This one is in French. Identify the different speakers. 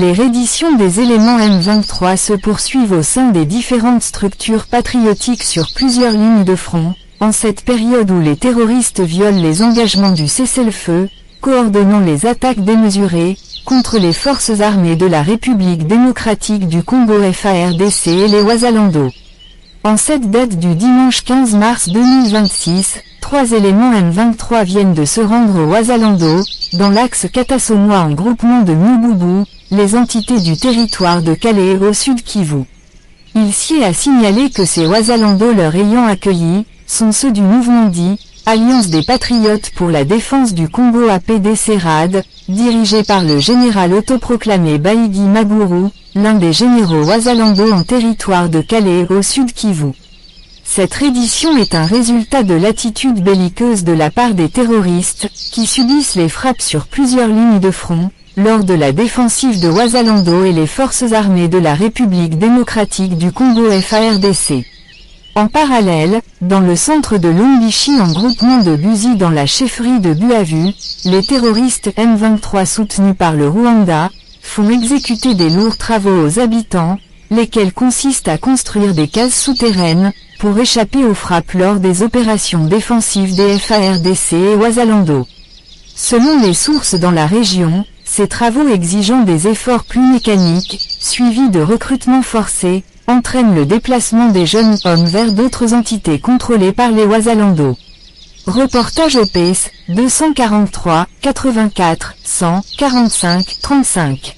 Speaker 1: Les redditions des éléments M23 se poursuivent au sein des différentes structures patriotiques sur plusieurs lignes de front, en cette période où les terroristes violent les engagements du cessez-le-feu, coordonnant les attaques démesurées, contre les forces armées de la République démocratique du Congo FARDC et les Wazalando. En cette date du dimanche 15 mars 2026, 3 éléments M23 viennent de se rendre au Wazalando, dans l'axe Katasonois en groupement de Mububu, les entités du territoire de Calais au sud Kivu. Il s'y est à signaler que ces Wazalando leur ayant accueillis, sont ceux du mouvement dit Alliance des Patriotes pour la défense du Congo APDC-RAD, dirigé par le général autoproclamé Baïgi Maguru, l'un des généraux Wazalando en territoire de Calais au sud Kivu. Cette reddition est un résultat de l'attitude belliqueuse de la part des terroristes, qui subissent les frappes sur plusieurs lignes de front, lors de la défensive de Wazalando et les forces armées de la République démocratique du Congo FARDC. En parallèle, dans le centre de Lombichi en groupement de Buzi dans la chefferie de Buavu, les terroristes M23 soutenus par le Rwanda, font exécuter des lourds travaux aux habitants, lesquels consistent à construire des cases souterraines, pour échapper aux frappes lors des opérations défensives des FARDC et Wazalando. Selon les sources dans la région, ces travaux exigeant des efforts plus mécaniques, suivis de recrutements forcés, entraînent le déplacement des jeunes hommes vers d'autres entités contrôlées par les Wazalando. Reportage OPS, 243, 84, 100, 45, 35.